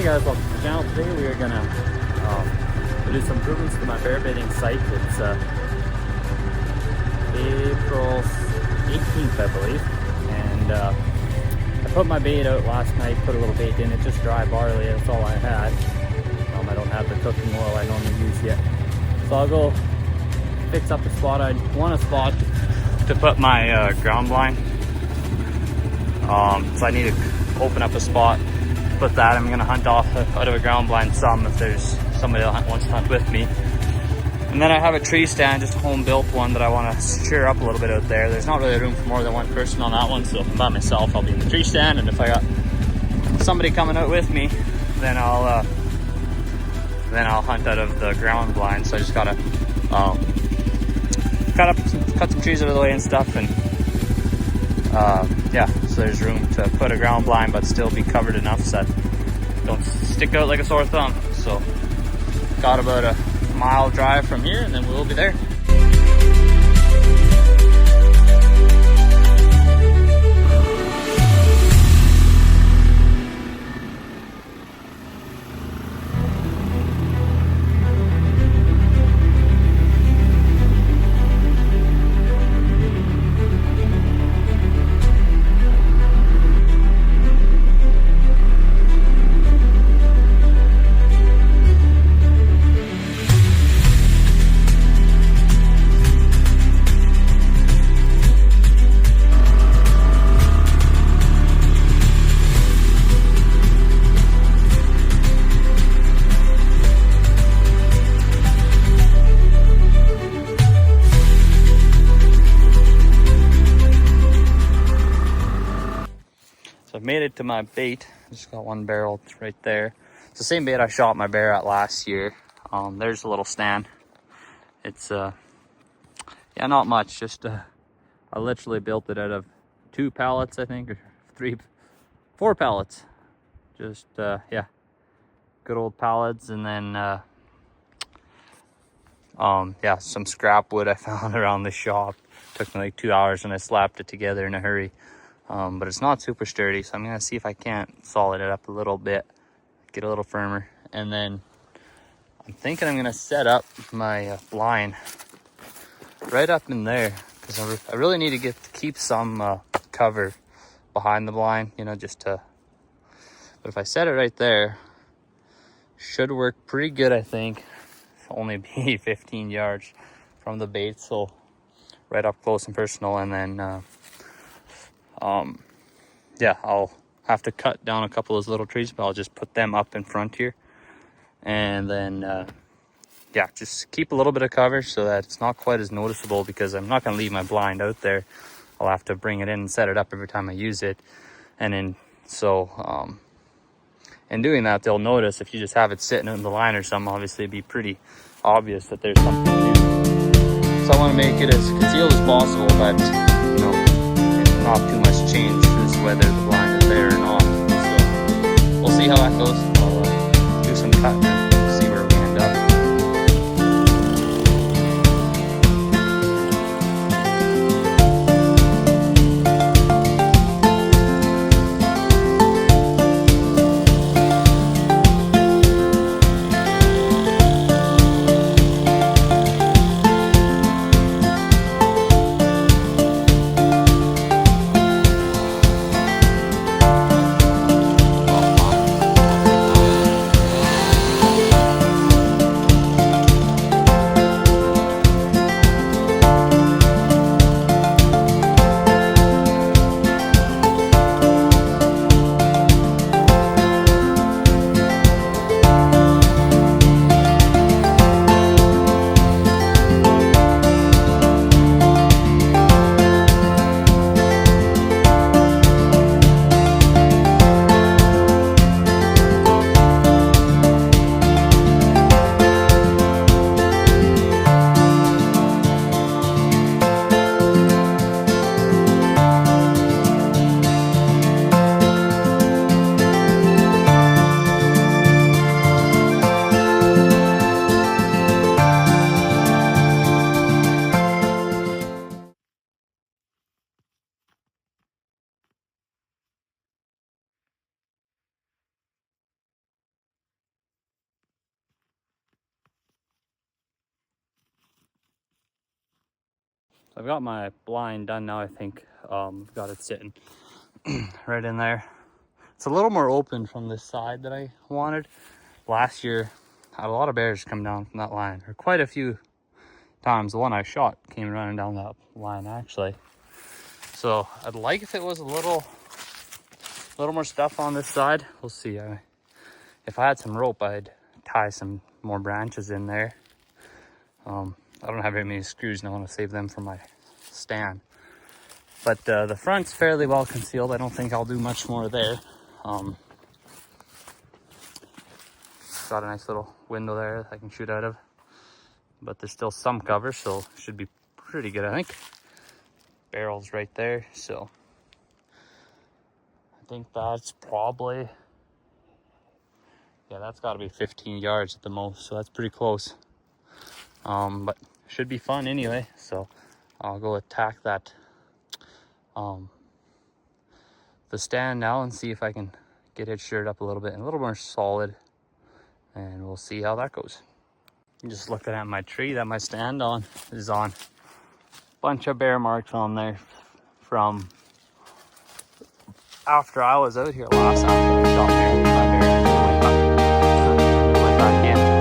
guys, welcome to the channel. Today we are gonna do some improvements to my bear baiting site. It's April 18th, I believe, and I put my bait out last night, put a little bait in it, just dry barley, that's all I had. I don't have the cooking oil I normally use yet. So I'll go fix up a spot. I want a spot to put my ground blind. So I need to open up a spot, put that. I'm gonna hunt off out of a ground blind some if there's somebody that wants to hunt with me. And then I have a tree stand, just a home built one that I want to cheer up a little bit out there. There's not really room for more than one person on that one, so if I'm by myself, I'll be in the tree stand, and if I got somebody coming out with me, then I'll hunt out of the ground blind. So I just gotta cut some trees out of the way and stuff, and yeah, so there's room to put a ground blind but still be covered enough so that don't stick out like a sore thumb. So got about a mile drive from here and then we'll be there. So I've made it to my bait. Just got one barrel right there. It's the same bait I shot my bear at last year. There's a little stand. It's yeah, not much. Just I literally built it out of 2 pallets, I think, or 4 pallets. Just yeah, good old pallets, and then yeah, some scrap wood I found around the shop. Took me like 2 hours, and I slapped it together in a hurry. But it's not super sturdy, so I'm gonna see if I can't solid it up a little bit, get a little firmer, and then I'm thinking I'm gonna set up my blind right up in there, because I really need to keep some cover behind the blind, you know, just to. But if I set it right there, should work pretty good, I think. Only be 15 yards from the bait, so right up close and personal, and then. Yeah, I'll have to cut down a couple of those little trees, but I'll just put them up in front here, and then yeah, just keep a little bit of cover so that it's not quite as noticeable, because I'm not going to leave my blind out there. I'll have to bring it in and set it up every time I use it, and then so in doing that, they'll notice. If you just have it sitting in the line or something, obviously it'd be pretty obvious that there's something new. So I want to make it as concealed as possible, but you know, not too much change as whether the blind is there or not. So we'll see how that goes. I'll do some cutting and see where we end up. So I've got my blind done now, I think. Got it sitting right in there. It's a little more open from this side that I wanted. Last year, I had a lot of bears come down from that line, or quite a few times. The one I shot came running down that line, actually. So I'd like if it was a little more stuff on this side. We'll see. If I had some rope, I'd tie some more branches in there. I don't have very many screws and I want to save them for my stand. But the front's fairly well concealed. I don't think I'll do much more there. Got a nice little window there that I can shoot out of. But there's still some cover, so it should be pretty good, I think. Barrel's right there, so I think that's probably, yeah, that's got to be 15 yards at the most, so that's pretty close. But should be fun anyway, so I'll go attack that the stand now and see if I can get it shirred up a little bit and a little more solid, and we'll see how that goes. I'm just looking at my tree that my stand on is on. Bunch of bear marks on there from after I was out here last after I shot bear. My bear went back in.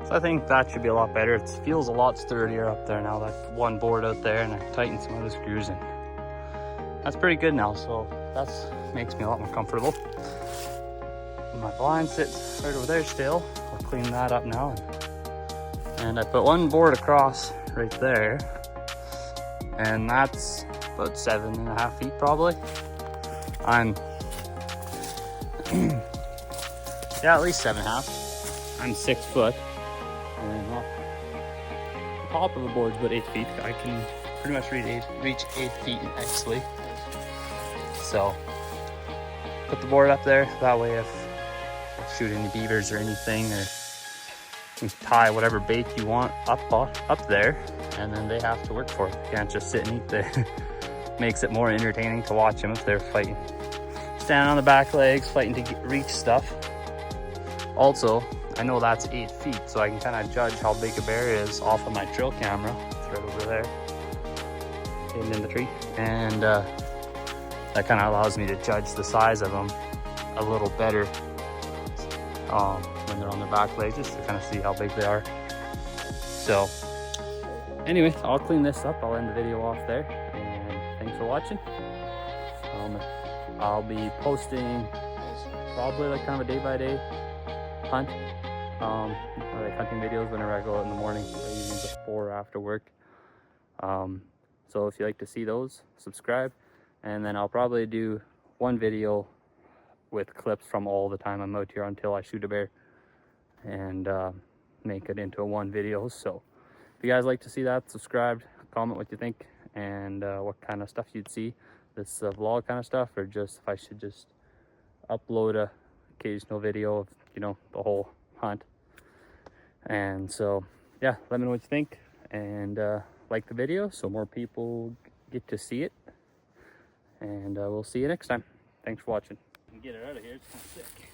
So I think that should be a lot better. It feels a lot sturdier up there now. That one board out there, and I tightened some other screws, and that's pretty good now. So that makes me a lot more comfortable. My blind sits right over there still. I'll clean that up now. And I put one board across right there, and that's about 7.5 feet probably. I'm yeah, at least 7.5. I'm 6 foot. And the top of the board's about 8 feet. I can pretty much reach 8 feet actually. So put the board up there. That way, if I shoot any beavers or anything, or you can tie whatever bait you want up there, and then they have to work for it. You can't just sit and eat there. Makes it more entertaining to watch them if they're fighting. Standing on the back legs, fighting to reach stuff. Also, I know that's 8 feet, so I can kind of judge how big a bear is off of my trail camera. It's right over there, hidden in the tree. And that kind of allows me to judge the size of them a little better when they're on their back legs, just to kind of see how big they are. So anyway, I'll clean this up. I'll end the video off there, and thanks for watching. I'll be posting probably like kind of a day-by-day hunt, like hunting videos whenever I go out in the morning, usually before or after work. So if you like to see those, subscribe, and then I'll probably do one video with clips from all the time I'm out here until I shoot a bear, and make it into a one video. So if you guys like to see that, subscribe, comment what you think, and what kind of stuff you'd see. This vlog kind of stuff, or just if I should just upload a occasional video of, you know, the whole hunt. And so yeah, let me know what you think, and like the video so more people get to see it. And we'll see you next time. Thanks for watching. Get it out of here. It's kind of sick.